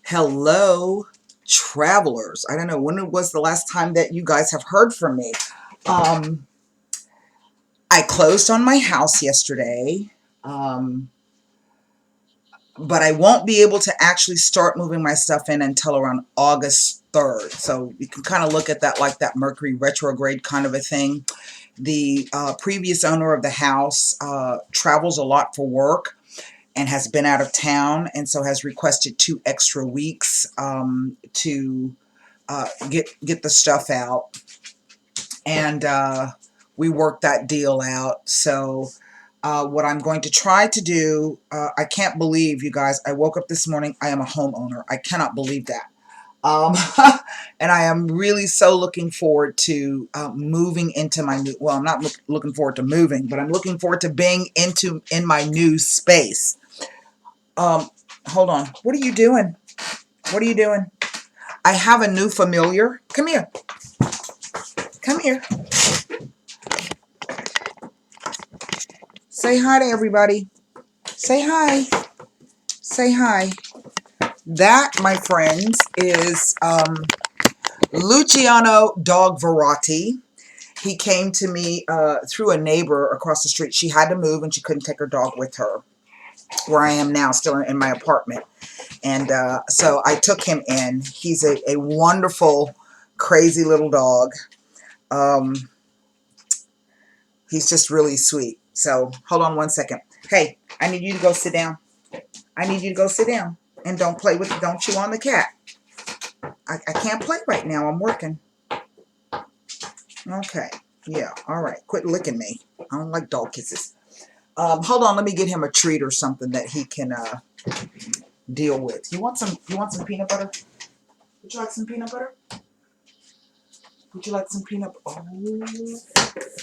Hello, travelers. I don't know when it was the last time that you guys have heard from me. Um, I closed on my house yesterday, um, but I won't be able to actually start moving my stuff in until around August 3rd. So you can kind of look at that like that Mercury retrograde kind of a thing. The previous owner of the house travels a lot for work and has been out of town, and so has requested 2 extra weeks to get the stuff out, and we worked that deal out. So what I'm going to try to do, I can't believe, you guys, I woke up this morning, I am a homeowner. I cannot believe that. Um, and I am really so looking forward to moving into my new, well, I'm not looking forward to moving, but I'm looking forward to being in my new space. Um, Hold on. What are you doing? What are you doing? I have a new familiar. Come here. Come here. Say hi to everybody. Say hi. Say hi. That, my friends, is Luciano Dog Verratti. He came to me through a neighbor across the street. She had to move and she couldn't take her dog with her, where I am now, still in my apartment. And so I took him in. He's a wonderful, crazy little dog. Um, he's just really sweet. So hold on one second. Hey, I need you to go sit down. I need you to go sit down. And don't chew on the cat. I can't play right now. I'm working. Okay. Yeah. All right. Quit licking me. I don't like dog kisses. Hold on. Let me get him a treat or something that he can deal with. You want some peanut butter? Would you like some peanut butter? Would you like some peanut? Oh,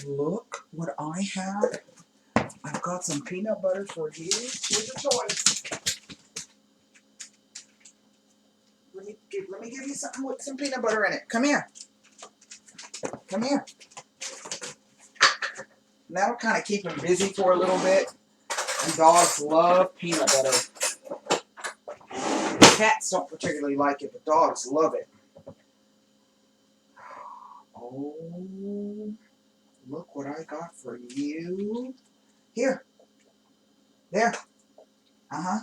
look what I have. I've got some peanut butter for you. Here's your choice. Let me give you something with some peanut butter in it. Come here. Come here. That'll kind of keep him busy for a little bit. And dogs love peanut butter. Cats don't particularly like it, but dogs love it. Oh, look what I got for you. Here. There. Uh-huh.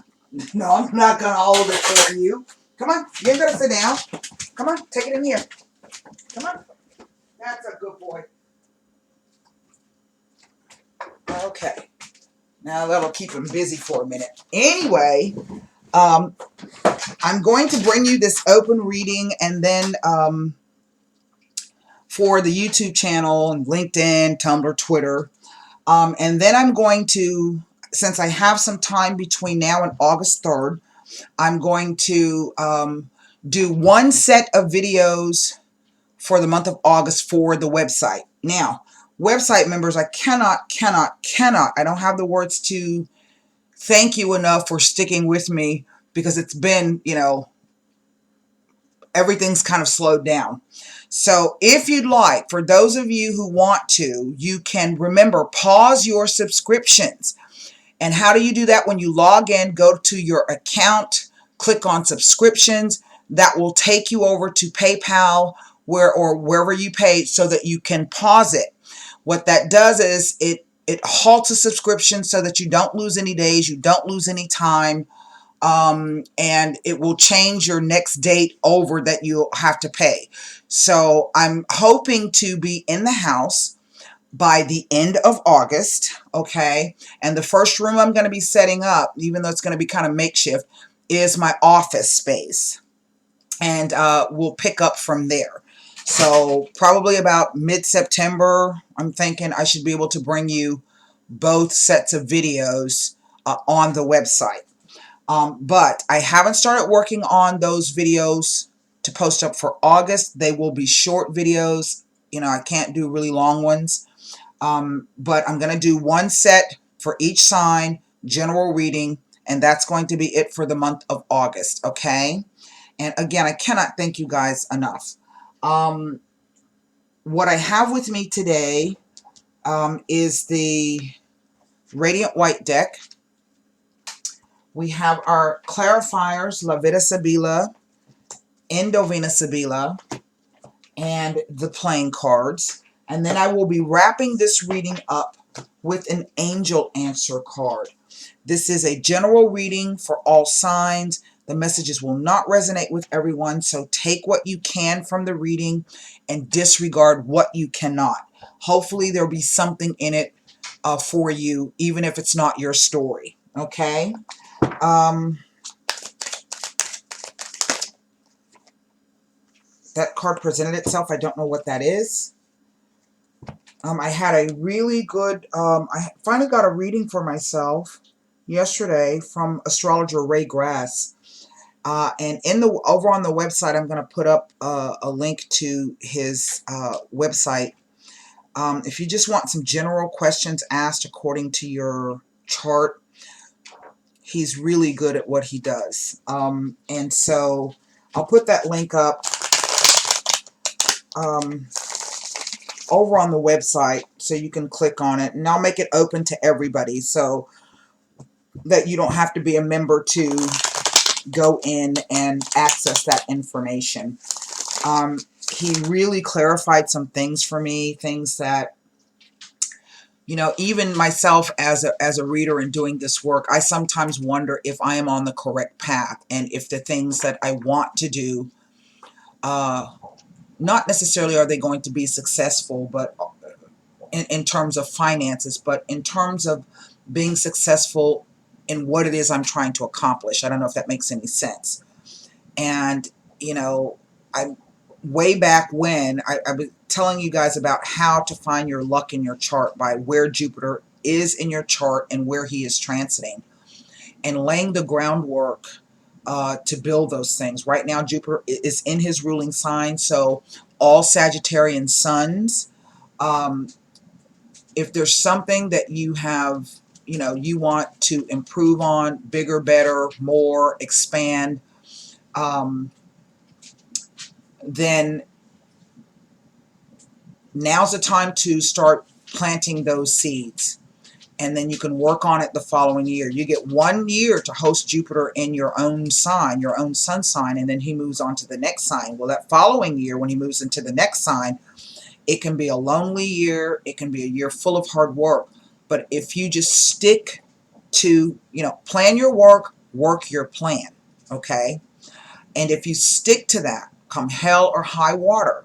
No, I'm not going to hold it for you. Come on. You ain't going to sit down. Come on. Take it in here. Come on. That's a good boy. Okay. Now that'll keep him busy for a minute. Anyway, I'm going to bring you this open reading, and then for the YouTube channel and LinkedIn, Tumblr, Twitter. And then I'm going to, since I have some time between now and August 3rd, I'm going to do one set of videos for the month of August for the website. Now, website members, I cannot, I don't have the words to thank you enough for sticking with me, because it's been, everything's kind of slowed down. So if you'd like, for those of you who want to, you can remember, pause your subscriptions. And how do you do that? When you log in, go to your account, click on subscriptions. That will take you over to PayPal or wherever you pay, so that you can pause it. What that does is it halts a subscription so that you don't lose any days, you don't lose any time, and it will change your next date over that you'll have to pay. So I'm hoping to be in the house by the end of August, okay? And the first room I'm going to be setting up, even though it's going to be kind of makeshift, is my office space. And we'll pick up from there. So probably about mid-September, I'm thinking I should be able to bring you both sets of videos on the website. But I haven't started working on those videos to post up for August. They will be short videos. I can't do really long ones. But I'm going to do one set for each sign, general reading, and that's going to be it for the month of August, okay? And again, I cannot thank you guys enough. What I have with me today is the Radiant White deck, We have our clarifiers, La Vida Sibila, Endovena Sibila, and the playing cards. And then I will be wrapping this reading up with an angel answer card. This is a general reading for all signs. The messages will not resonate with everyone, so take what you can from the reading and disregard what you cannot. Hopefully there'll be something in it for you, even if it's not your story. Okay? That card presented itself. I don't know what that is. I had a really good, I finally got a reading for myself yesterday from astrologer Ray Grass. And over on the website, I'm going to put up a link to his website. If you just want some general questions asked according to your chart, he's really good at what he does. And so I'll put that link up over on the website so you can click on it, and I'll make it open to everybody so that you don't have to be a member to go in and access that information. He really clarified some things for me, things that, you know, even myself as a reader and doing this work, I sometimes wonder if I am on the correct path and if the things that I want to do, not necessarily are they going to be successful, but in terms of finances, but in terms of being successful in what it is I'm trying to accomplish. I don't know if that makes any sense. And, you know, way back when, I was telling you guys about how to find your luck in your chart by where Jupiter is in your chart and where he is transiting, and laying the groundwork to build those things. Right now, Jupiter is in his ruling sign, so all Sagittarian suns, if there's something that you have, you know, you want to improve on, bigger, better, more, expand, then now's the time to start planting those seeds. And then you can work on it the following year. You get 1 year to host Jupiter in your own sign, your own sun sign, and then he moves on to the next sign. Well, that following year, when he moves into the next sign, it can be a lonely year. It can be a year full of hard work. But if you just stick to, you know, plan your work, work your plan, okay? And if you stick to that, come hell or high water,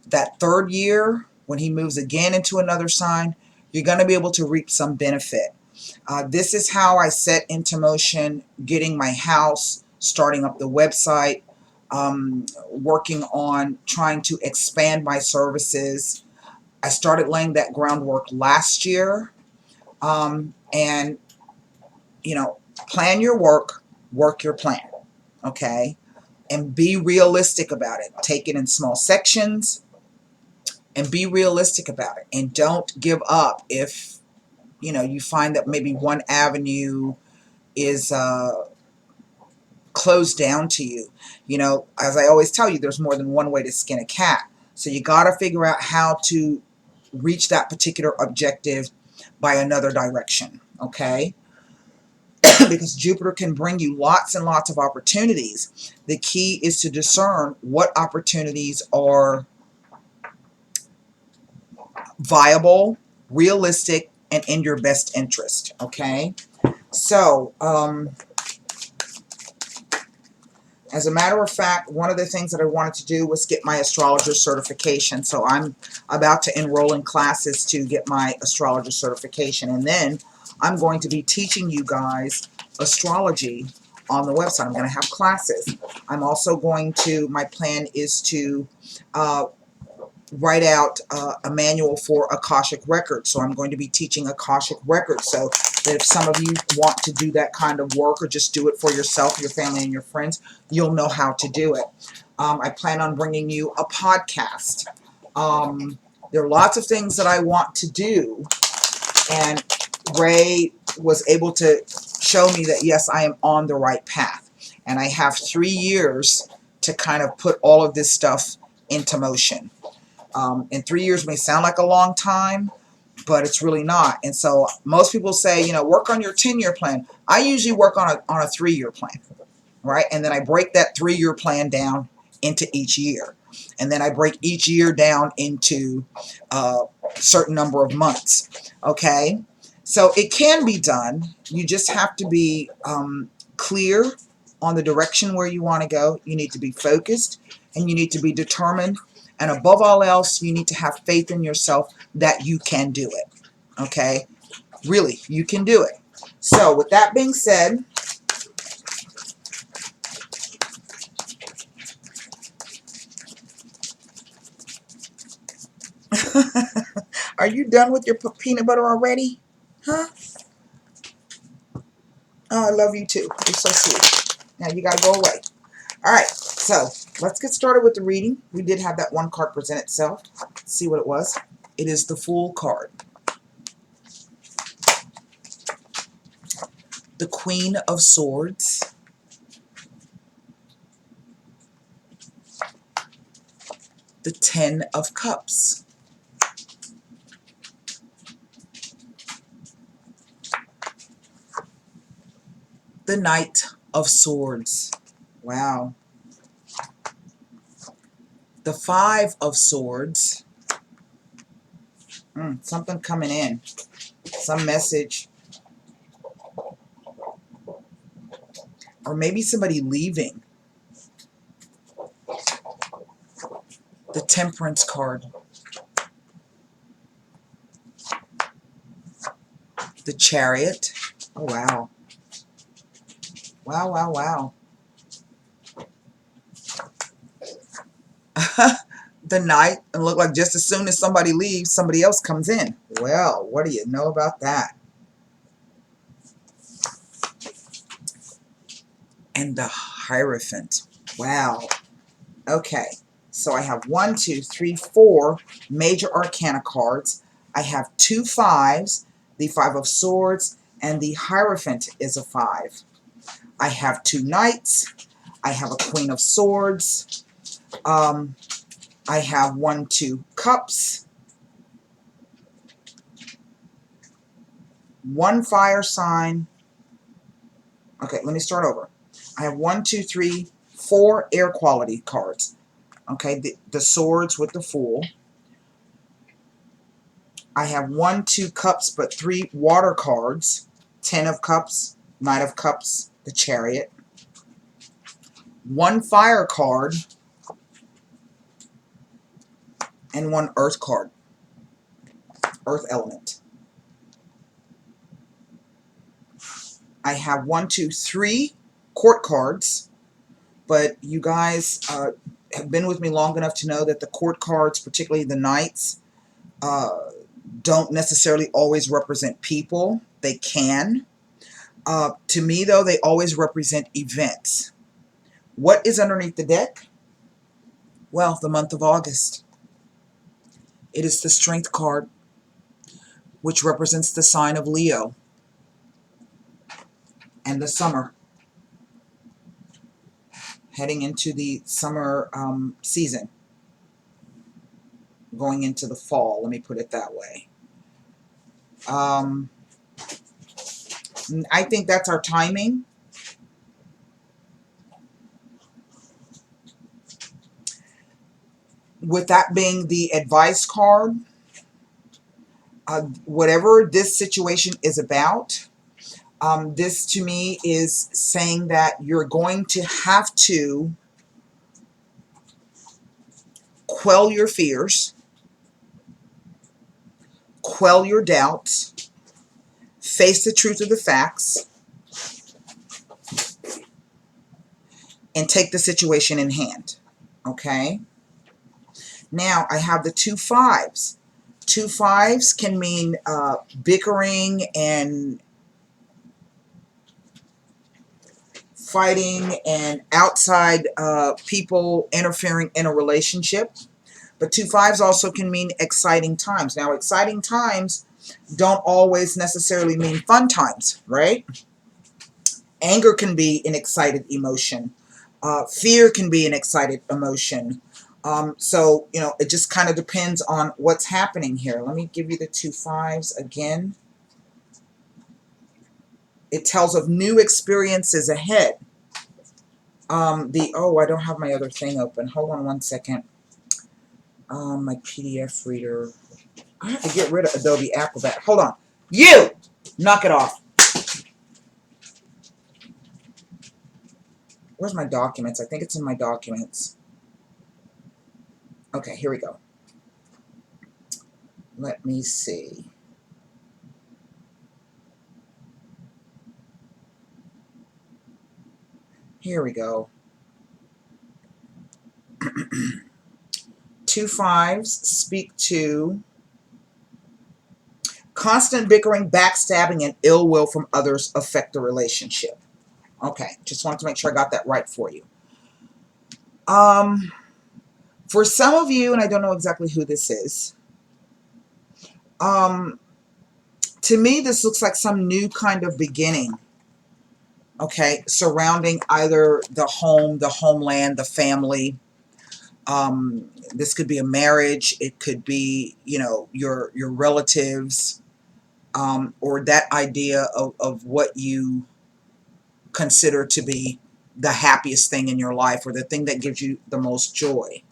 that third year, when he moves again into another sign, you're going to be able to reap some benefit. This is how I set into motion getting my house, starting up the website, working on trying to expand my services. I started laying that groundwork last year. And, you know, plan your work, work your plan, okay? And be realistic about it. Take it in small sections and be realistic about it. And don't give up if, you know, you find that maybe one avenue is closed down to you. You know, as I always tell you, there's more than one way to skin a cat. So you got to figure out how to reach that particular objective by another direction, okay? Because Jupiter can bring you lots and lots of opportunities. The key is to discern what opportunities are viable, realistic, and in your best interest, okay? So, as a matter of fact, one of the things that I wanted to do was get my astrologer certification. So I'm about to enroll in classes to get my astrologer certification. And then I'm going to be teaching you guys astrology on the website. I'm going to have classes. I'm also going to, my plan is to write out a manual for Akashic Records. So I'm going to be teaching Akashic Records, so that if some of you want to do that kind of work or just do it for yourself, your family, and your friends, you'll know how to do it. I plan on bringing you a podcast. There are lots of things that I want to do, and Ray was able to show me that, yes, I am on the right path. And I have 3 years to kind of put all of this stuff into motion. And 3 years may sound like a long time, but it's really not. And so most people say, you know, work on your 10-year plan. I usually work on a 3-year plan, right? And then I break that 3-year plan down into each year. And then I break each year down into a certain number of months, okay? So it can be done. You just have to be clear on the direction where you want to go. You need to be focused, and you need to be determined. And above all else, you need to have faith in yourself that you can do it, okay? Really, you can do it. So with that being said, are you done with your peanut butter already? Huh? Oh, I love you too. You're so sweet. Now you gotta go away. Alright, so let's get started with the reading. We did have that one card present itself. Let's see what it was. It is the Fool card. The Queen of Swords. The Ten of Cups. The Knight of Swords. Wow. The Five of Swords. Something coming in. Some message. Or maybe somebody leaving. The Temperance card. The Chariot. Oh, wow. Wow, wow, wow. The Knight, and look like just as soon as somebody leaves, somebody else comes in. Well, what do you know about that? And the Hierophant. Wow. Okay. So I have 1, 2, 3, 4 major arcana cards. I have 2 fives, the Five of Swords, and the Hierophant is a 5. I have 2 knights. I have a Queen of Swords. I have 1, 2 cups. 1 fire sign. Okay, let me start over. I have 1, 2, 3, 4 air quality cards. Okay, the swords with the Fool. I have 1, 2 cups, but 3 water cards. 10 of Cups, Knight of Cups, the Chariot. 1 fire card, and 1 earth card, earth element. I have 1, 2, 3 court cards, but you guys have been with me long enough to know that the court cards, particularly the knights, don't necessarily always represent people. They can. To me, though, they always represent events. What is underneath the deck? Well, the month of August. It is the Strength card, which represents the sign of Leo and the summer. Heading into the summer season. Going into the fall, let me put it that way. I think that's our timing. With that being the advice card, whatever this situation is about, this to me is saying that you're going to have to quell your fears, quell your doubts, face the truth of the facts, and take the situation in hand. Okay? Now, I have the 2 fives. 2 fives can mean bickering and fighting and outside people interfering in a relationship. But 2 fives also can mean exciting times. Now, exciting times don't always necessarily mean fun times, right? Anger can be an excited emotion. Fear can be an excited emotion. So, you know, it just kind of depends on what's happening here. Let me give you the 2 5s again. It tells of new experiences ahead. Oh, I don't have my other thing open. Hold on one second. My PDF reader. I have to get rid of Adobe Acrobat. Hold on. You! Knock it off. Where's my documents? I think it's in my documents. Okay, here we go. Let me see. Here we go. 2 5s speak to constant bickering, backstabbing, and ill will from others affect the relationship. Okay, just wanted to make sure I got that right for you. For some of you, and I don't know exactly who this is, to me, this looks like some new kind of beginning, okay, surrounding either the home, the homeland, the family. This could be a marriage. It could be, you know, your relatives, or that idea of what you consider to be the happiest thing in your life, or the thing that gives you the most joy.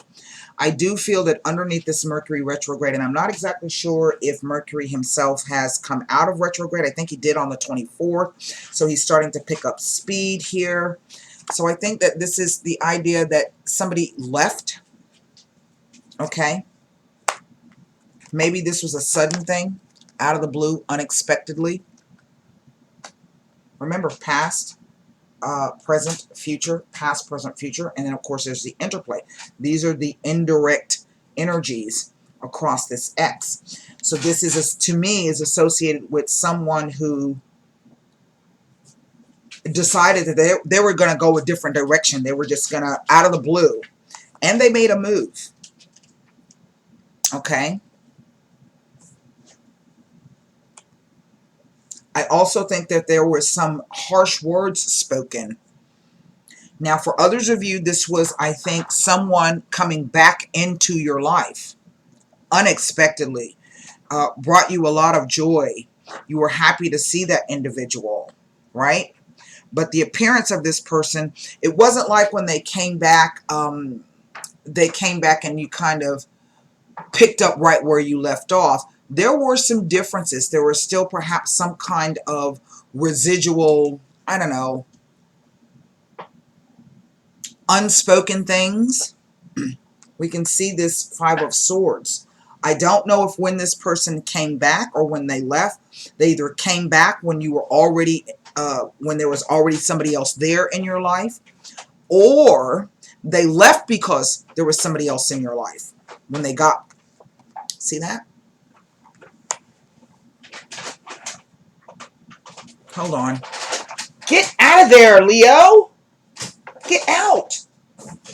I do feel that underneath this Mercury retrograde, and I'm not exactly sure if Mercury himself has come out of retrograde. I think he did on the 24th. So he's starting to pick up speed here. So I think that this is the idea that somebody left. Okay. Maybe this was a sudden thing, out of the blue, unexpectedly. Remember, past, present, future, past, present, future, and then of course there's the interplay. These are the indirect energies across this X. So this is, to me, is associated with someone who decided that they were going to go a different direction. They were just going to, out of the blue, and they made a move. Okay. I also think that there were some harsh words spoken. Now, for others of you, this was, I think, someone coming back into your life unexpectedly, brought you a lot of joy. You were happy to see that individual, right? But the appearance of this person, it wasn't like when they came back and you kind of picked up right where you left off. There were some differences. There was still perhaps some kind of residual, I don't know, unspoken things. We can see this 5 of Swords. I don't know if when this person came back or when they left. They either came back when you were already, when there was already somebody else there in your life, or they left because there was somebody else in your life when they got, see that? Hold on. Get out of there, Leo. Get out.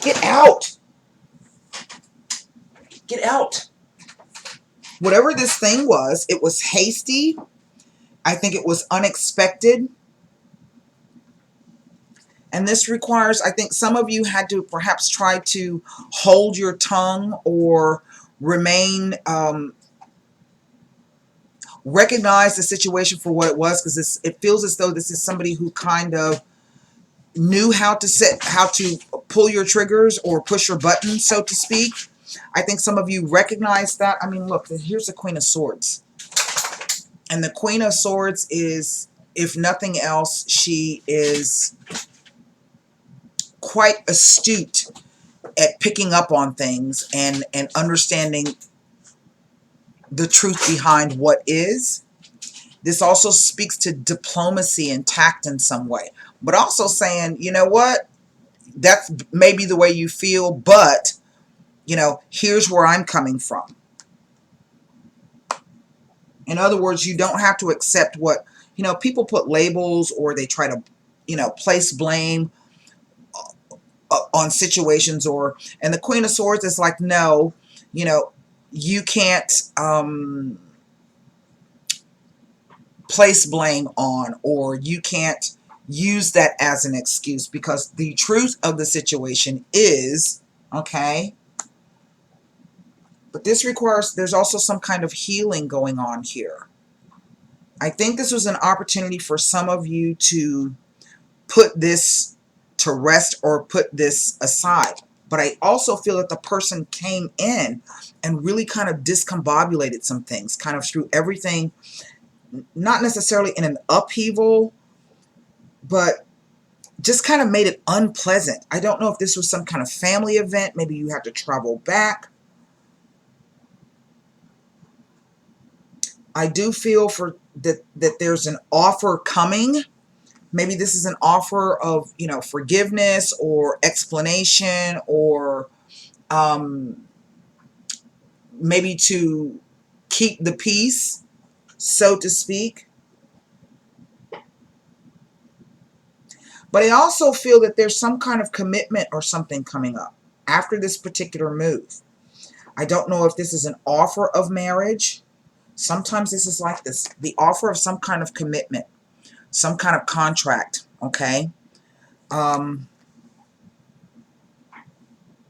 Get out. Get out. Whatever this thing was, it was hasty. I think it was unexpected. And this requires, I think some of you had to perhaps try to hold your tongue or remain, recognize the situation for what it was, because it feels as though this is somebody who kind of knew how to pull your triggers or push your buttons, so to speak. I think some of you recognize that. I mean, look, here's the Queen of Swords. And the Queen of Swords is, if nothing else, she is quite astute at picking up on things and understanding the truth behind what is. This also speaks to diplomacy and tact in some way, but also saying, you know what, that's maybe the way you feel, but, you know, here's where I'm coming from. In other words, you don't have to accept what, you know, people put labels or they try to, you know, place blame on situations, and the Queen of Swords is like, no, you know, you can't place blame on, or you can't use that as an excuse, because the truth of the situation is, okay, But this requires, there's also some kind of healing going on here. I think this was an opportunity for some of you to put this to rest or put this aside. But I also feel that the person came in and really kind of discombobulated some things, kind of threw everything, not necessarily in an upheaval, but just kind of made it unpleasant. I don't know if this was some kind of family event. Maybe you had to travel back. I do feel for that there's an offer coming. Maybe this is an offer of, you know, forgiveness or explanation, or maybe to keep the peace, so to speak. But I also feel that there's some kind of commitment or something coming up after this particular move. I don't know if this is an offer of marriage. Sometimes this is like this, the offer of some kind of commitment, some kind of contract, okay? And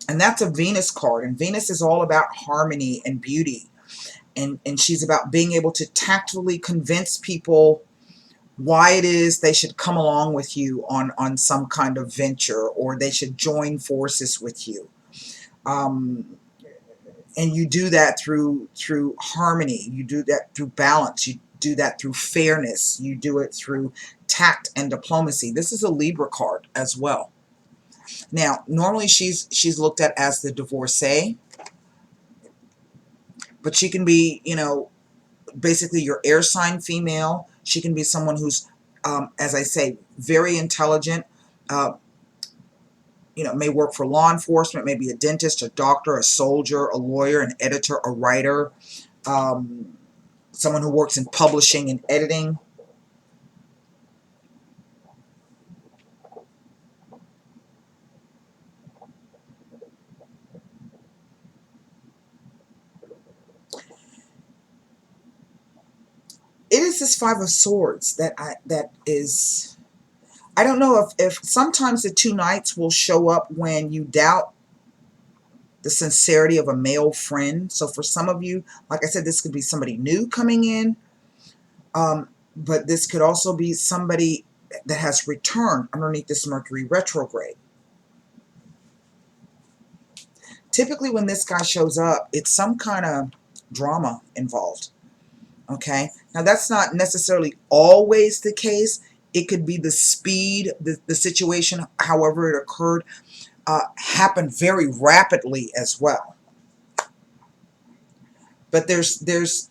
that's a Venus card, and Venus is all about harmony and beauty. And she's about being able to tactfully convince people why it is they should come along with you on some kind of venture, or they should join forces with you. And you do that through harmony. You do that through balance. You do that through fairness. You do it through tact and diplomacy. This is a Libra card as well. Now, normally she's looked at as the divorcee, but she can be, you know, basically your air sign female. She can be someone who's, as I say, very intelligent, you know, may work for law enforcement, maybe a dentist, a doctor, a soldier, a lawyer, an editor, a writer, someone who works in publishing and editing. It is this Five of Swords that is, I don't know if sometimes the two knights will show up when you doubt the sincerity of a male friend. So for some of you, like I said, this could be somebody new coming in, but this could also be somebody that has returned underneath this Mercury retrograde. Typically when this guy shows up, it's some kind of drama involved. Okay, now that's not necessarily always the case. It could be the speed, the situation, however it occurred, happened very rapidly as well. But there's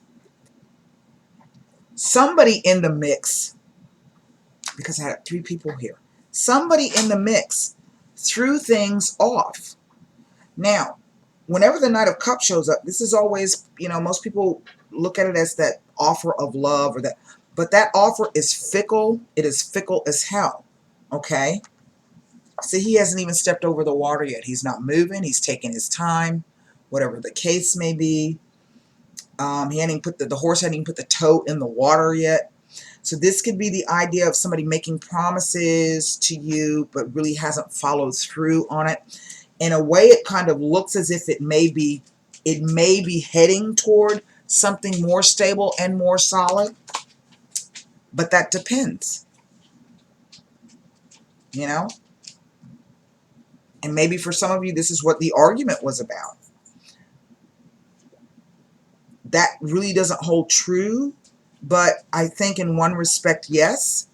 somebody in the mix, because I had three people here. Somebody in the mix threw things off. Now, whenever the Knight of Cups shows up, this is always, you know, most people look at it as that offer of love, or that, but that offer is fickle. It is fickle as hell. Okay? See, he hasn't even stepped over the water yet. He's not moving. He's taking his time, whatever the case may be. He hadn't even put the horse hadn't even put the toe in the water yet. So this could be the idea of somebody making promises to you, but really hasn't followed through on it. In a way, it kind of looks as if it may be heading toward something more stable and more solid, but that depends, you know. And maybe for some of you, this is what the argument was about. That really doesn't hold true, but I think in one respect, yes.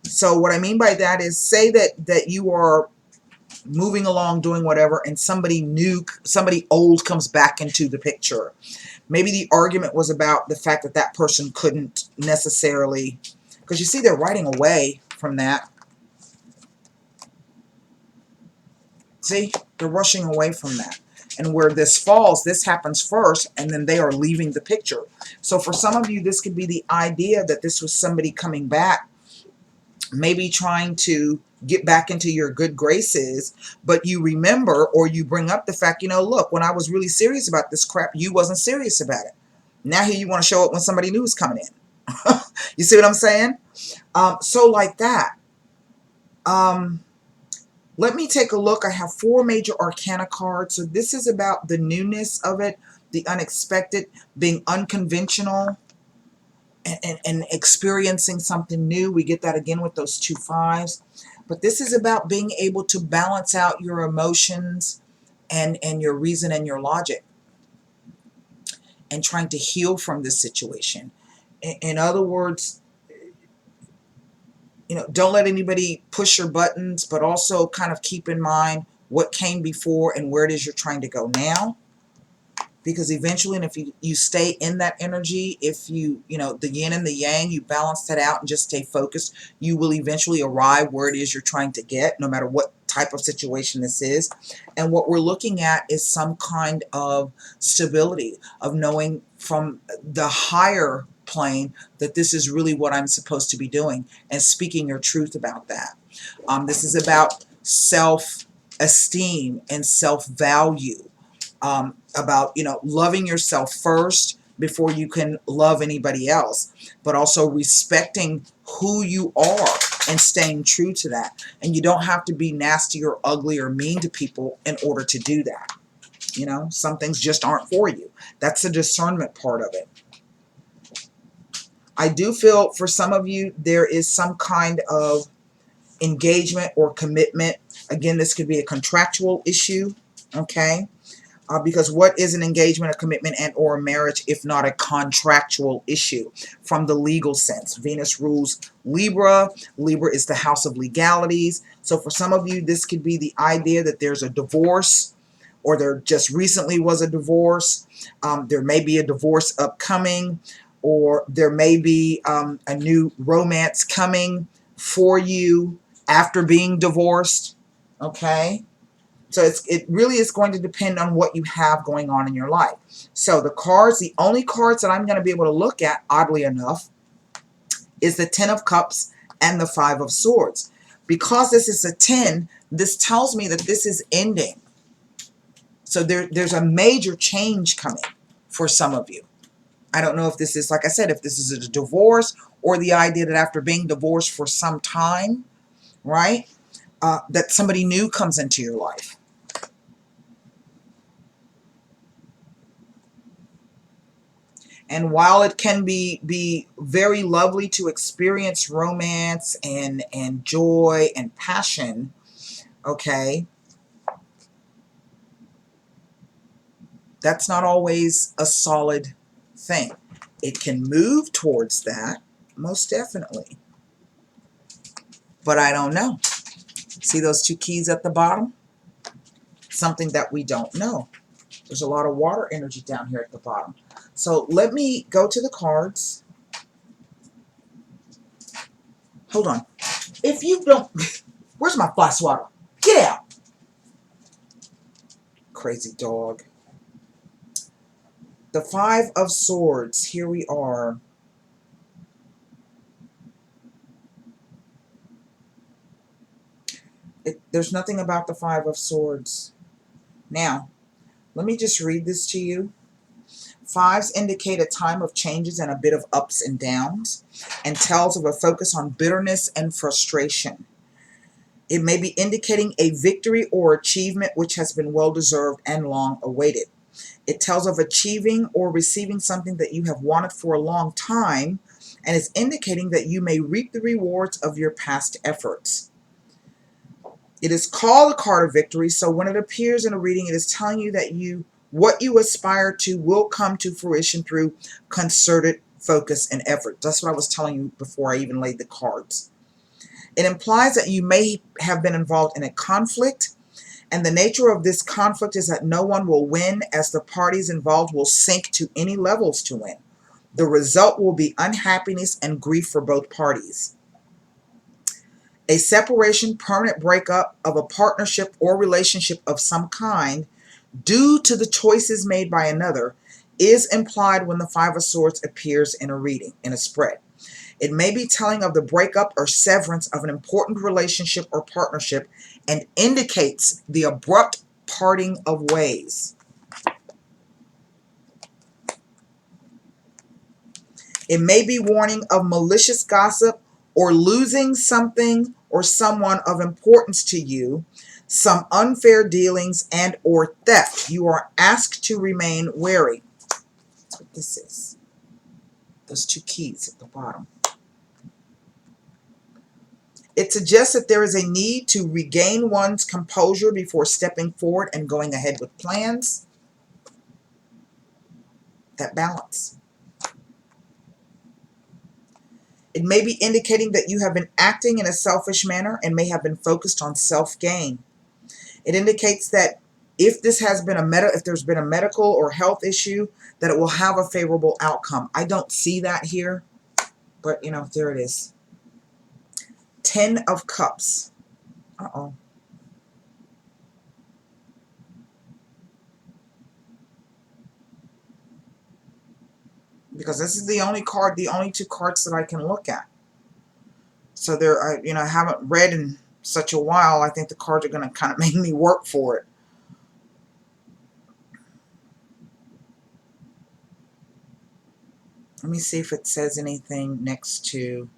So what I mean by that is, say that you are moving along doing whatever, and somebody new, somebody old comes back into the picture. Maybe the argument was about the fact that that person couldn't necessarily, because you see they're riding away from that. See, they're rushing away from that. And where this falls, this happens first, and then they are leaving the picture. So for some of you, this could be the idea that this was somebody coming back, maybe trying to get back into your good graces, but you remember, or you bring up the fact, you know, look, when I was really serious about this crap, you wasn't serious about it. Now here you want to show up when somebody new is coming in. You see what I'm saying? So like that. Let me take a look. I have 4 major arcana cards. So this is about the newness of it, the unexpected, being unconventional, and experiencing something new. We get that again with those 2 5s. But this is about being able to balance out your emotions and your reason and your logic, and trying to heal from this situation. In other words, don't let anybody push your buttons, but also kind of keep in mind what came before and where it is you're trying to go now. Because eventually, and if you stay in that energy, if the yin and the yang, you balance that out and just stay focused, you will eventually arrive where it is you're trying to get, no matter what type of situation this is. And what we're looking at is some kind of stability, of knowing from the higher plane that this is really what I'm supposed to be doing, and speaking your truth about that. This is about self-esteem and self-value. About loving yourself first before you can love anybody else, but also respecting who you are and staying true to that. And you don't have to be nasty or ugly or mean to people in order to do that. Some things just aren't for you. That's the discernment part of it. I do feel for some of you there is some kind of engagement or commitment. Again, this could be a contractual issue, okay? Because what is an engagement, a commitment, and or a marriage if not a contractual issue from the legal sense? Venus rules Libra. Libra is the house of legalities. So for some of you, this could be the idea that there's a divorce, or there just recently was a divorce. There may be a divorce upcoming, or there may be a new romance coming for you after being divorced, okay? So it really is going to depend on what you have going on in your life. So the only cards that I'm going to be able to look at, oddly enough, is the 10 of Cups and the 5 of Swords. Because this is a 10, this tells me that this is ending. So there's a major change coming for some of you. I don't know if this is, like I said, if this is a divorce, or the idea that after being divorced for some time, right, that somebody new comes into your life. And while it can be very lovely to experience romance and joy and passion, okay, that's not always a solid thing. It can move towards that, most definitely. But I don't know. See those 2 keys at the bottom? Something that we don't know. There's a lot of water energy down here at the bottom. So let me go to the cards. Hold on. If you don't... Where's my fly swatter? Get out! Crazy dog. The 5 of Swords. Here we are. There's nothing about the 5 of Swords. Now, let me just read this to you. 5s indicate a time of changes and a bit of ups and downs, and tells of a focus on bitterness and frustration. It may be indicating a victory or achievement which has been well-deserved and long awaited. It tells of achieving or receiving something that you have wanted for a long time, and is indicating that you may reap the rewards of your past efforts. It is called a card of victory, so when it appears in a reading, it is telling you that what you aspire to will come to fruition through concerted focus and effort. That's what I was telling you before I even laid the cards. It implies that you may have been involved in a conflict, and the nature of this conflict is that no one will win, as the parties involved will sink to any levels to win. The result will be unhappiness and grief for both parties. A separation, permanent breakup of a partnership or relationship of some kind due to the choices made by another is implied when the 5 of Swords appears in a reading, in a spread. It may be telling of the breakup or severance of an important relationship or partnership, and indicates the abrupt parting of ways. It may be warning of malicious gossip or losing something or someone of importance to you, some unfair dealings and or theft. You are asked to remain wary. That's what this is. Those two keys at the bottom. It suggests that there is a need to regain one's composure before stepping forward and going ahead with plans. That balance. It may be indicating that you have been acting in a selfish manner and may have been focused on self-gain. It indicates that if this has been if there's been a medical or health issue, that it will have a favorable outcome. I don't see that here, but you know, there it is. 10 of Cups. Uh-oh. Because this is the only card, the only two cards that I can look at. So there, you know, I haven't read in such a while. I think the cards are going to kind of make me work for it. Let me see if it says anything next to.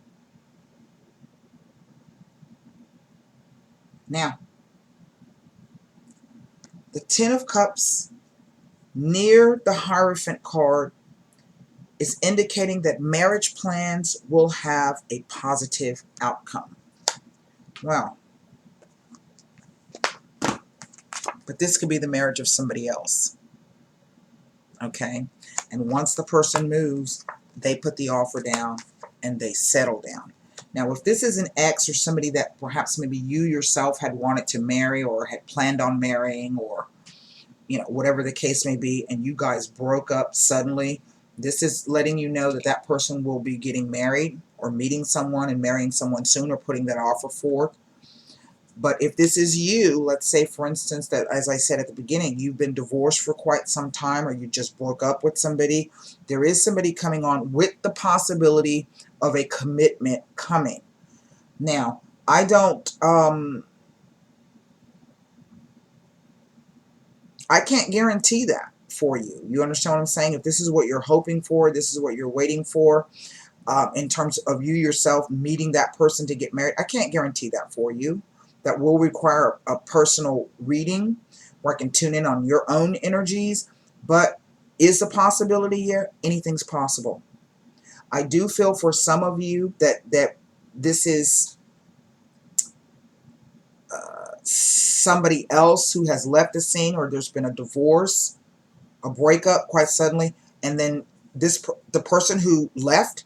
Now, the 10 of Cups near the Hierophant card is indicating that marriage plans will have a positive outcome. Well, but this could be the marriage of somebody else. Okay? And once the person moves, they put the offer down and they settle down. Now, if this is an ex or somebody that perhaps maybe you yourself had wanted to marry or had planned on marrying, or you know, whatever the case may be, and you guys broke up suddenly, this is letting you know that that person will be getting married or meeting someone and marrying someone soon, or putting that offer forth. But if this is you, let's say, for instance, that, as I said at the beginning, you've been divorced for quite some time, or you just broke up with somebody, there is somebody coming on with the possibility of a commitment coming. Now, I can't guarantee that for you. You understand what I'm saying? If this is what you're hoping for, this is what you're waiting for, in terms of you yourself meeting that person to get married, I can't guarantee that for you. That will require a personal reading where I can tune in on your own energies. But is the possibility here? Anything's possible. I do feel for some of you that this is somebody else who has left the scene, or there's been a divorce, a breakup quite suddenly, and then the person who left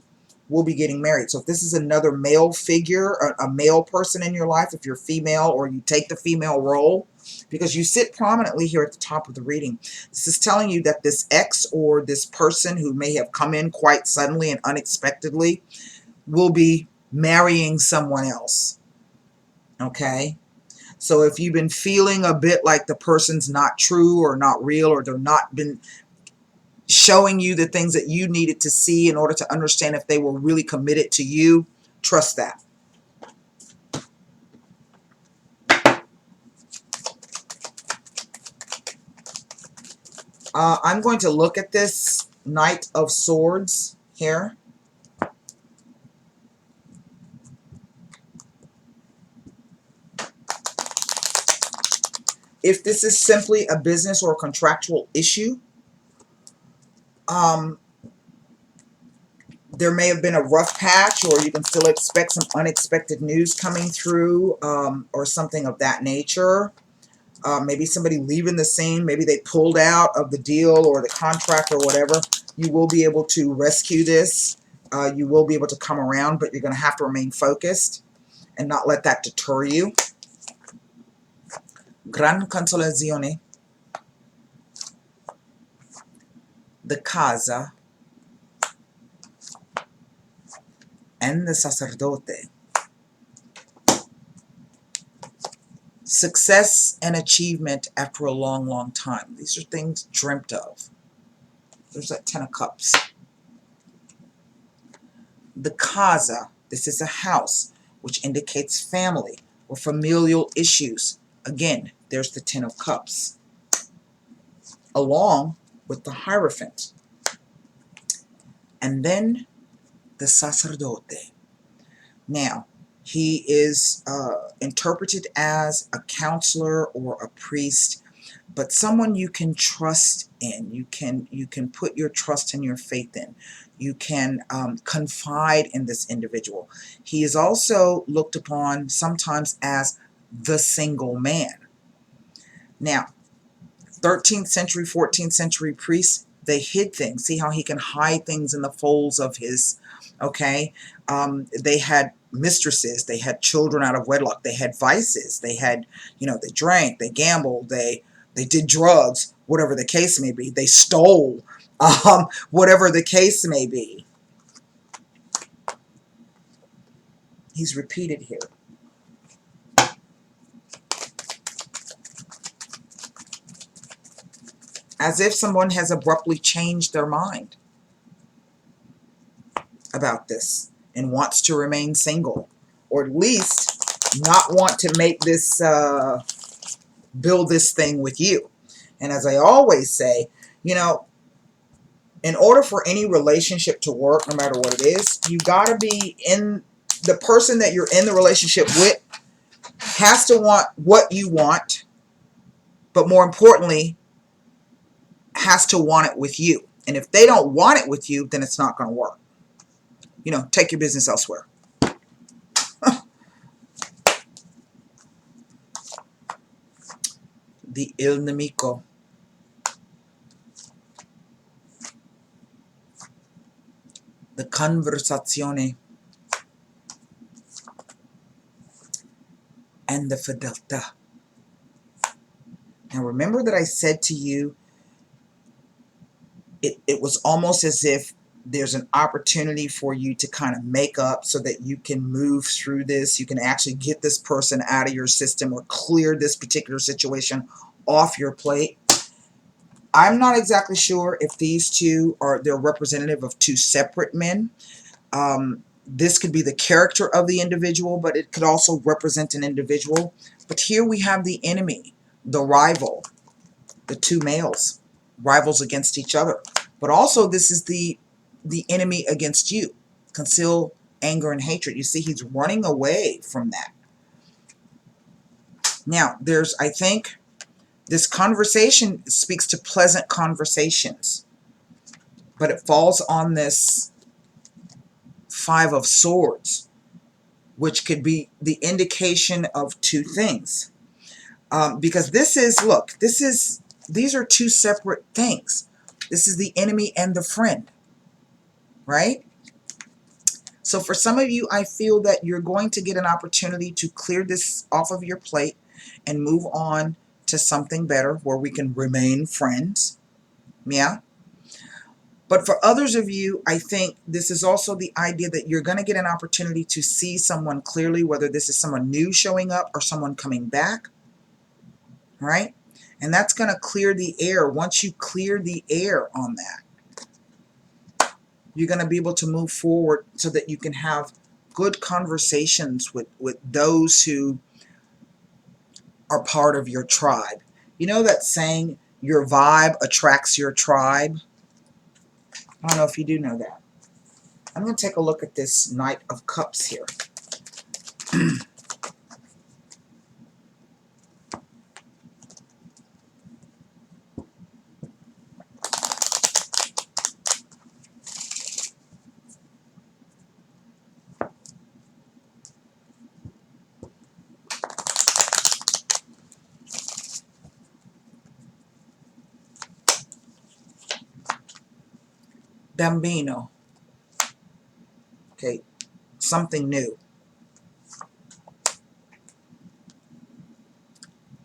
will be getting married. So if this is another male figure, a male person in your life, if you're female or you take the female role, because you sit prominently here at the top of the reading, this is telling you that this ex or this person who may have come in quite suddenly and unexpectedly will be marrying someone else. Okay? So if you've been feeling a bit like the person's not true or not real, or they're not been showing you the things that you needed to see in order to understand if they were really committed to you, trust that. I'm going to look at this Knight of Swords here. If this is simply a business or a contractual issue, there may have been a rough patch, or you can still expect some unexpected news coming through, or something of that nature. Maybe somebody leaving the scene, maybe they pulled out of the deal or the contract or whatever. You will be able to rescue this. You will be able to come around, but you're going to have to remain focused and not let that deter you. Gran Consolazione. The Casa. And the Sacerdote. Success and achievement after a long, long time. These are things dreamt of. There's that 10 of Cups. The Casa. This is a house, which indicates family or familial issues. Again, there's the 10 of Cups, along with the Hierophant. And then the Sacerdote. Now, He is interpreted as a counselor or a priest, but someone you can trust in. You can put your trust and your faith in. You can confide in this individual. He is also looked upon sometimes as the single man. Now, 13th century, 14th century priests, they hid things. See how he can hide things in the folds of his, okay? They had mistresses. They had children out of wedlock. They had vices. They had, you know, they drank, they gambled, they did drugs, whatever the case may be. They stole, whatever the case may be. He's repeated here. As if someone has abruptly changed their mind about this and wants to remain single, or at least not want to make this, build this thing with you. And as I always say, you know, in order for any relationship to work, no matter what it is, you got to be in, the person that you're in the relationship with has to want what you want, but more importantly, has to want it with you. And if they don't want it with you, then it's not going to work. You know, take your business elsewhere. The il nemico. The conversazione. And the fedeltà. Now remember that I said to you, it was almost as if there's an opportunity for you to kind of make up so that you can move through this. You can actually get this person out of your system or clear this particular situation off your plate. I'm not exactly sure if these two are, they're representative of two separate men. This could be the character of the individual, but it could also represent an individual. But here we have the enemy, the rival, the two males, rivals against each other. But also this is the enemy against you. Conceal anger and hatred. You see, he's running away from that. Now, there's, I think, this conversation speaks to pleasant conversations, but it falls on this Five of Swords, which could be the indication of two things. Because this is, look, these are two separate things. This is the enemy and the friend, right? So for some of you, I feel that you're going to get an opportunity to clear this off of your plate and move on to something better where we can remain friends. Yeah. But for others of you, I think this is also the idea that you're going to get an opportunity to see someone clearly, whether this is someone new showing up or someone coming back, right? And that's going to clear the air. Once you clear the air on that, you're going to be able to move forward so that you can have good conversations with those who are part of your tribe. You know that saying, your vibe attracts your tribe? I don't know if you do know that. I'm going to take a look at this Knight of Cups here. Bambino. Okay, something new.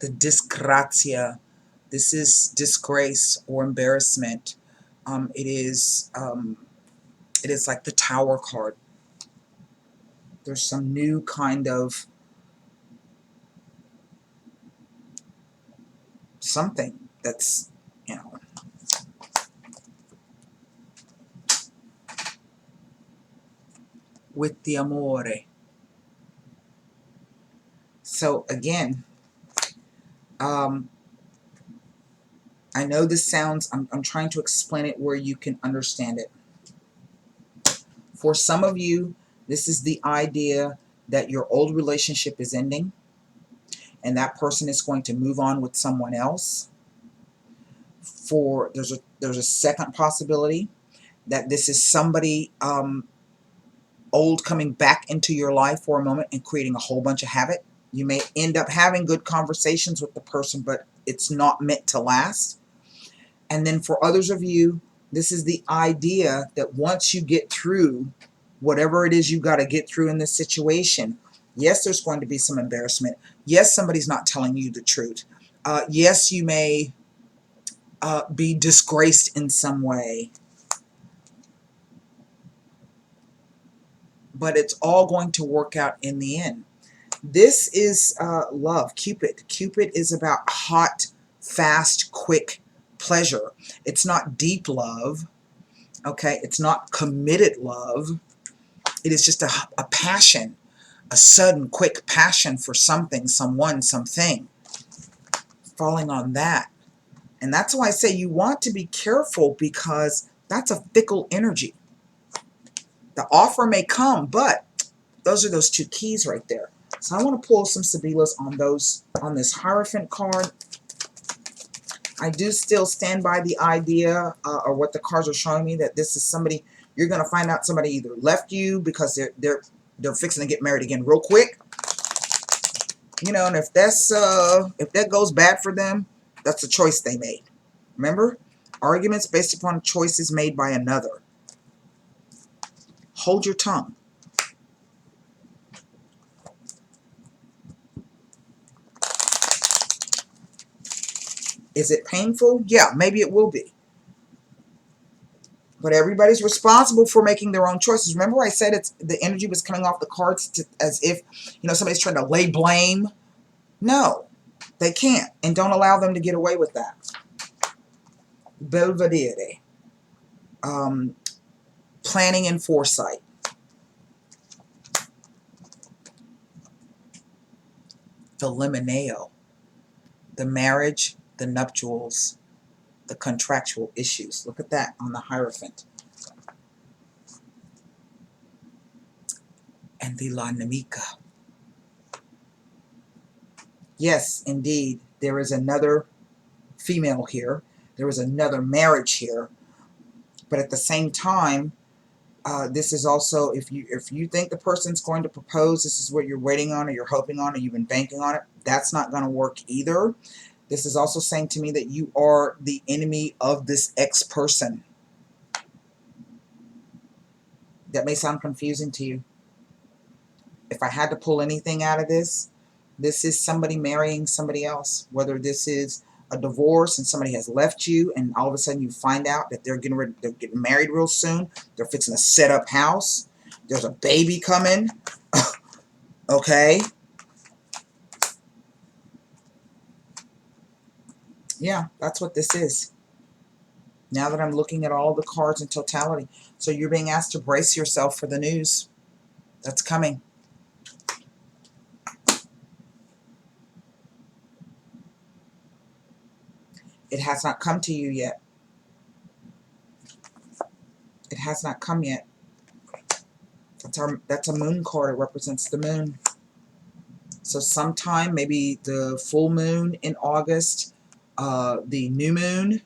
The disgrazia. This is disgrace or embarrassment. It is like the Tower card. There's some new kind of something that's, you know, with the amore. So again, I know this sounds, I'm trying to explain it where you can understand it. For some of you, this is the idea that your old relationship is ending and that person is going to move on with someone else. There's a second possibility that this is somebody old coming back into your life for a moment and creating a whole bunch of havoc. You may end up having good conversations with the person, but it's not meant to last. And then for others of you, this is the idea that once you get through whatever it is you got to get through in this situation, yes, there's going to be some embarrassment. Yes, somebody's not telling you the truth. Yes, you may be disgraced in some way. But it's all going to work out in the end. This is love, Cupid. Cupid is about hot, fast, quick pleasure. It's not deep love, okay? It's not committed love. It is just a passion, a sudden, quick passion for something, someone, something. Falling on that. And that's why I say you want to be careful because that's a fickle energy. The offer may come, but those are those two keys right there. So I want to pull some Sibilas on this Hierophant card. I do still stand by the idea or what the cards are showing me that this is somebody you're going to find out somebody either left you because they're fixing to get married again real quick. You know, and if that goes bad for them, that's a choice they made. Remember? Arguments based upon choices made by another. Hold your tongue. Is it painful? Yeah, maybe it will be. But everybody's responsible for making their own choices. Remember I said the energy was coming off the cards as if, you know, somebody's trying to lay blame? No, they can't. And don't allow them to get away with that. Belvedere. Planning and foresight. The limoneo. The marriage, the nuptials, the contractual issues. Look at that on the Hierophant. And the la nemica. Yes, indeed, there is another female here. There is another marriage here. But at the same time, this is also, if you think the person's going to propose, this is what you're waiting on or you're hoping on or you've been banking on it, that's not going to work either. This is also saying to me that you are the enemy of this ex-person. That may sound confusing to you. If I had to pull anything out of this, this is somebody marrying somebody else. Whether this is a divorce and somebody has left you and all of a sudden you find out that they're getting married real soon. They're fixing to set up house. There's a baby coming. Okay. Yeah, that's what this is. Now that I'm looking at all the cards in totality. So you're being asked to brace yourself for the news that's coming. It has not come to you yet. It has not come yet. That's a moon card. It represents the moon. So sometime, maybe the full moon in August, the new moon,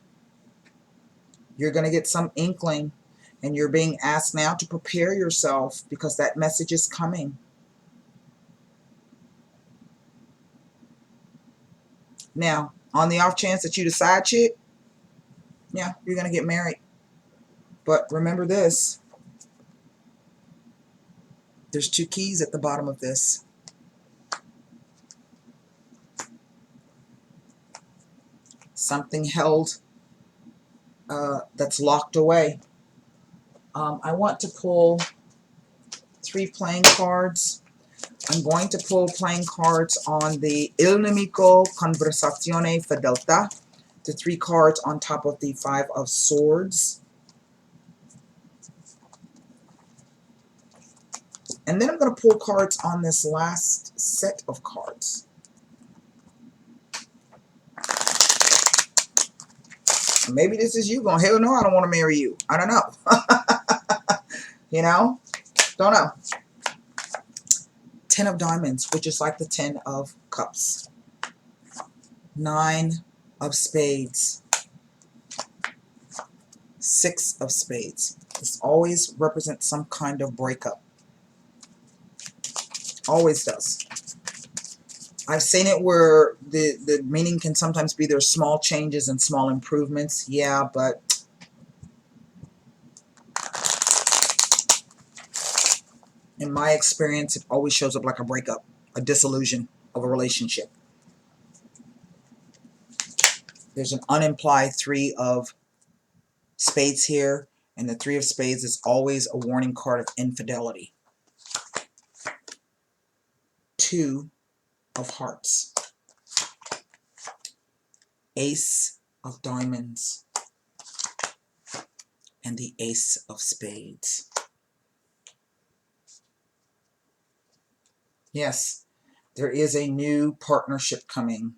you're going to get some inkling. And you're being asked now to prepare yourself because that message is coming. Now, on the off chance that you decide, chick, yeah, you're going to get married. But remember this. There's two keys at the bottom of this. Something held that's locked away. I want to pull 3 playing cards. I'm going to pull playing cards on the Il Nemico Conversazione Fedeltà, the 3 cards on top of the 5 of Swords. And then I'm going to pull cards on this last set of cards. Maybe this is you going, hell no, I don't want to marry you. I don't know. You know? Don't know. Ten of Diamonds, which is like the Ten of Cups. Nine of Spades. Six of Spades. This always represents some kind of breakup. Always does. I've seen it where the meaning can sometimes be there's small changes and small improvements. Yeah, but in my experience, it always shows up like a breakup, a dissolution of a relationship. There's an unimplied Three of Spades here, and the Three of Spades is always a warning card of infidelity. Two of Hearts. Ace of Diamonds. And the Ace of Spades. Yes, there is a new partnership coming.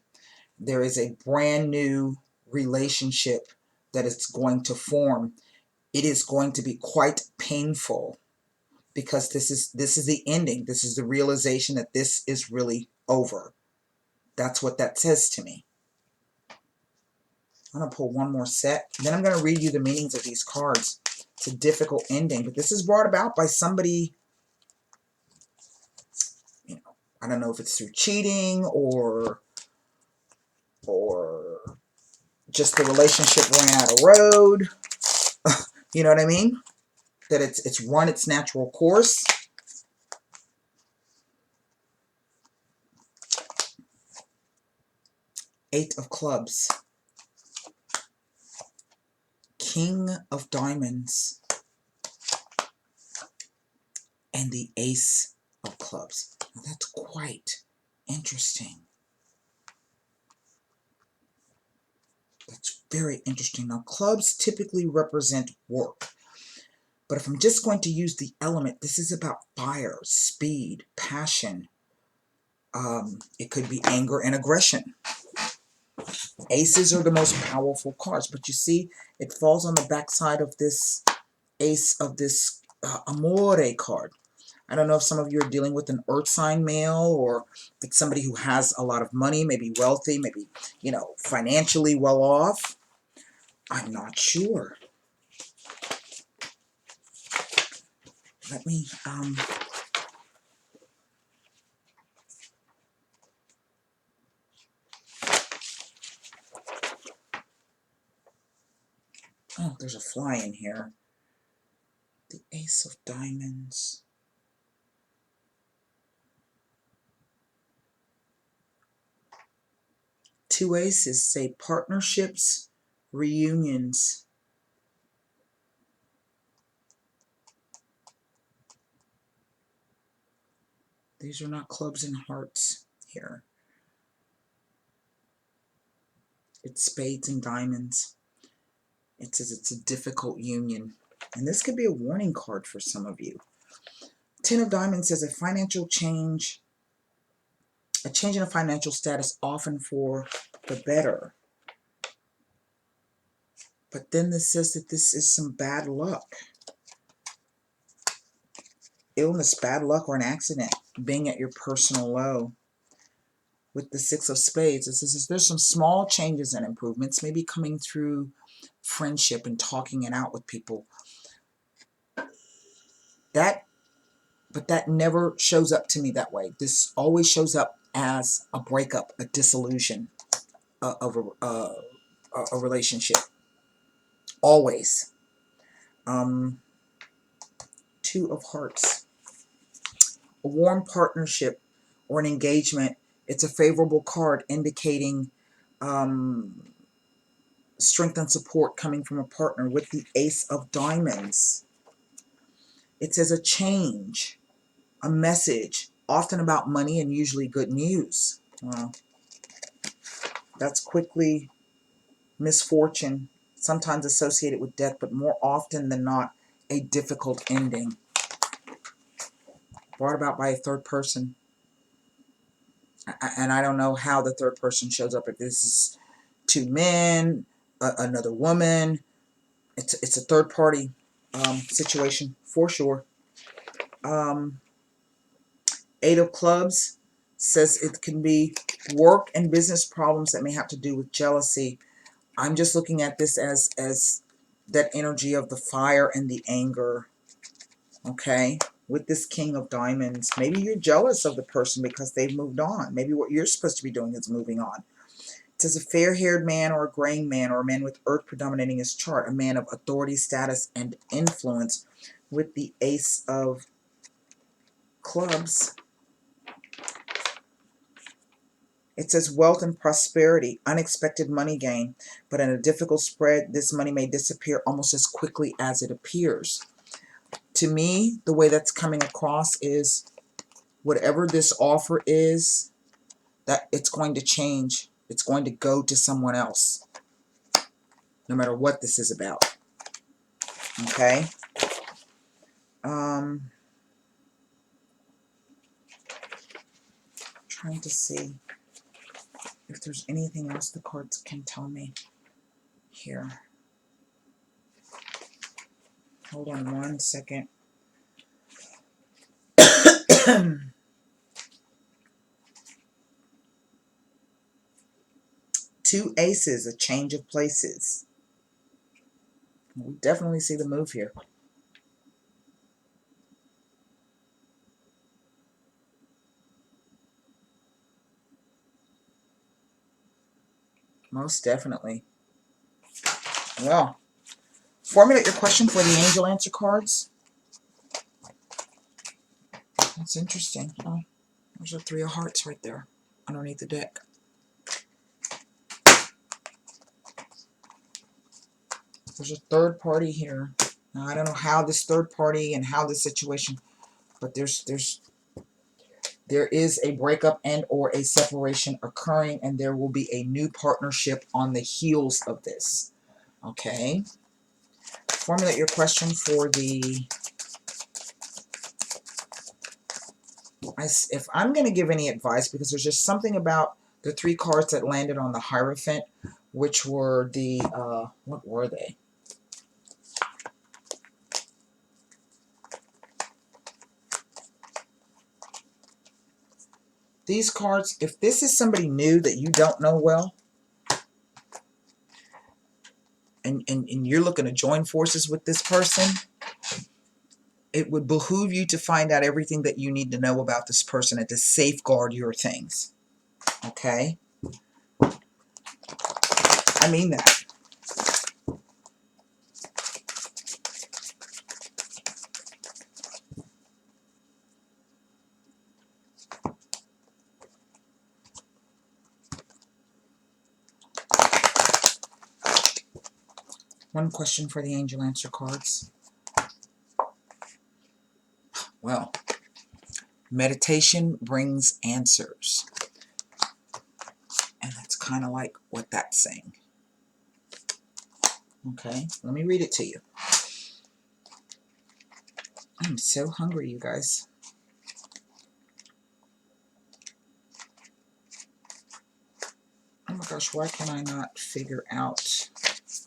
There is a brand new relationship that is going to form. It is going to be quite painful because this is the ending. This is the realization that this is really over. That's what that says to me. I'm going to pull one more set. Then I'm going to read you the meanings of these cards. It's a difficult ending, but this is brought about by somebody, you know, I don't know if it's through cheating or just the relationship ran out of road. You know what I mean? That it's run its natural course. Eight of Clubs. King of Diamonds. And the Ace of Clubs. Now that's quite interesting. That's very interesting. Now, clubs typically represent work. But if I'm just going to use the element, this is about fire, speed, passion. It could be anger and aggression. Aces are the most powerful cards. But you see, it falls on the backside of this Ace of this Amore card. I don't know if some of you are dealing with an earth sign male, or if it's somebody who has a lot of money, maybe wealthy, maybe, you know, financially well off. I'm not sure. Let me, oh, there's a fly in here. The Ace of Diamonds. Two aces say partnerships, reunions. These are not clubs and hearts here. It's spades and diamonds. It says it's a difficult union. And this could be a warning card for some of you. Ten of Diamonds says a financial change, a change in a financial status, often for the better. But then this says that this is some bad luck. Illness, bad luck, or an accident, being at your personal low. With the Six of Spades, it says there's some small changes and improvements, maybe coming through friendship and talking it out with people. But that never shows up to me that way. This always shows up as a breakup, a dissolution of a relationship. Always. Two of Hearts. A warm partnership or an engagement. It's a favorable card indicating strength and support coming from a partner. With the Ace of Diamonds, it says a change, a message, often about money and usually good news. Well, that's quickly misfortune, sometimes associated with death, but more often than not, a difficult ending. Brought about by a third person. And I don't know how the third person shows up. If this is two men, another woman, it's a third party situation for sure. Eight of Clubs says it can be work and business problems that may have to do with jealousy. I'm just looking at this as that energy of the fire and the anger. Okay? With this King of Diamonds, maybe you're jealous of the person because they've moved on. Maybe what you're supposed to be doing is moving on. It says a fair-haired man or a graying man or a man with earth predominating his chart, a man of authority, status, and influence with the Ace of Clubs. It says wealth and prosperity, unexpected money gain, but in a difficult spread, this money may disappear almost as quickly as it appears. To me, the way that's coming across is whatever this offer is, that it's going to change. It's going to go to someone else, no matter what this is about. Okay? Trying to see if there's anything else the cards can tell me here. Hold on one second. Two aces, a change of places. We definitely see the move here. Most definitely. Well, formulate your question for the angel answer cards. That's interesting. Oh, there's a Three of Hearts right there underneath the deck. There's a third party here. Now, I don't know how this third party and how this situation, but there is a breakup and or a separation occurring, and there will be a new partnership on the heels of this. Okay? Formulate your question for the... If I'm going to give any advice, because there's just something about the three cards that landed on the Hierophant, which were the... what were they? These cards, if this is somebody new that you don't know well, and you're looking to join forces with this person, it would behoove you to find out everything that you need to know about this person and to safeguard your things. Okay? I mean that. One question for the angel answer cards. Well, meditation brings answers. And that's kind of like what that's saying. Okay, let me read it to you. I'm so hungry, you guys. Oh my gosh, why can I not figure out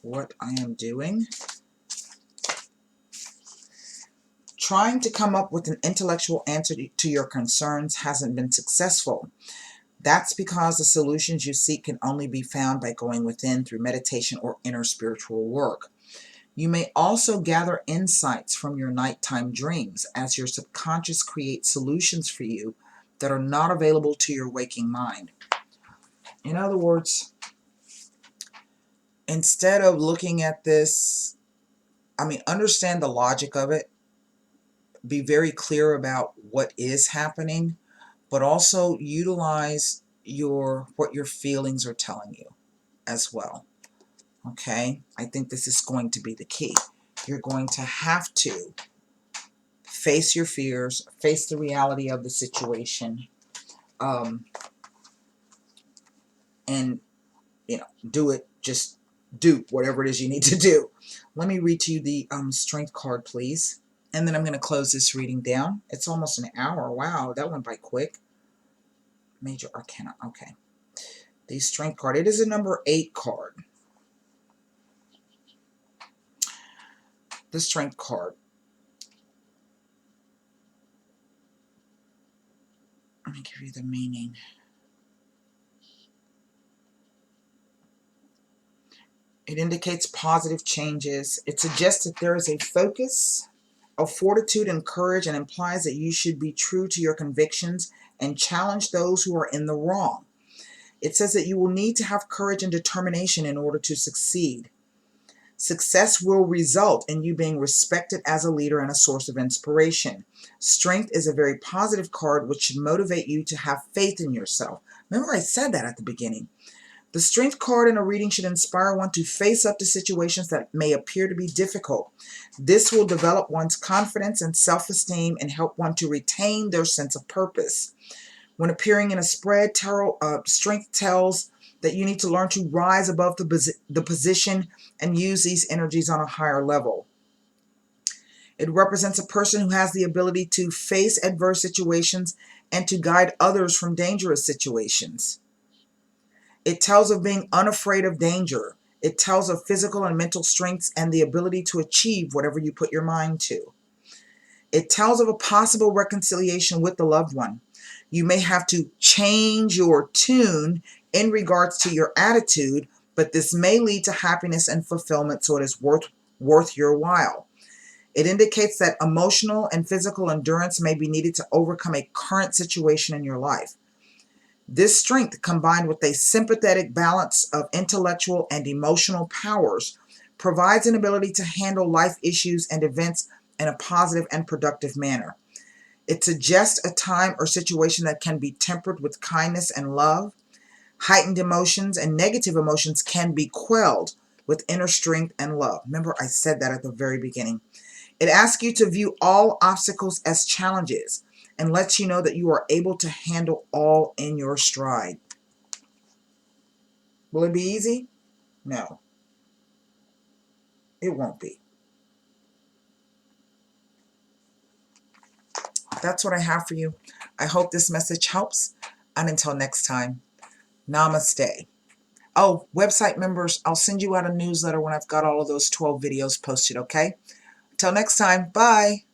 what I am doing? Trying to come up with an intellectual answer to your concerns hasn't been successful. That's because the solutions you seek can only be found by going within through meditation or inner spiritual work. You may also gather insights from your nighttime dreams as your subconscious creates solutions for you that are not available to your waking mind. In other words, instead of looking at this, understand the logic of it, be very clear about what is happening, but also utilize what your feelings are telling you as well. Okay? I think this is going to be the key. You're going to have to face your fears, face the reality of the situation, and do it. Just do whatever it is you need to do. Let me read to you the Strength card, please. And then I'm going to close this reading down. It's almost an hour. Wow, that went by quick. Major Arcana. Okay. The Strength card. It is a number 8 card. The Strength card. Let me give you the meaning. It indicates positive changes. It suggests that there is a focus of fortitude and courage, and implies that you should be true to your convictions and challenge those who are in the wrong. It says that you will need to have courage and determination in order to succeed. Success will result in you being respected as a leader and a source of inspiration. Strength is a very positive card, which should motivate you to have faith in yourself. Remember, I said that at the beginning. The strength card in a reading should inspire one to face up to situations that may appear to be difficult. This will develop one's confidence and self-esteem and help one to retain their sense of purpose. When appearing in a spread, strength tells that you need to learn to rise above the position and use these energies on a higher level. It represents a person who has the ability to face adverse situations and to guide others from dangerous situations. It tells of being unafraid of danger. It tells of physical and mental strengths and the ability to achieve whatever you put your mind to. It tells of a possible reconciliation with the loved one. You may have to change your tune in regards to your attitude, but this may lead to happiness and fulfillment, so it is worth your while. It indicates that emotional and physical endurance may be needed to overcome a current situation in your life. This strength, combined with a sympathetic balance of intellectual and emotional powers, provides an ability to handle life issues and events in a positive and productive manner. It suggests a time or situation that can be tempered with kindness and love. Heightened emotions and negative emotions can be quelled with inner strength and love. Remember, I said that at the very beginning. It asks you to view all obstacles as challenges and lets you know that you are able to handle all in your stride. Will it be easy? No, it won't be. That's what I have for you. I hope this message helps. And until next time, namaste. Oh, website members, I'll send you out a newsletter when I've got all of those 12 videos posted, okay? Until next time, bye.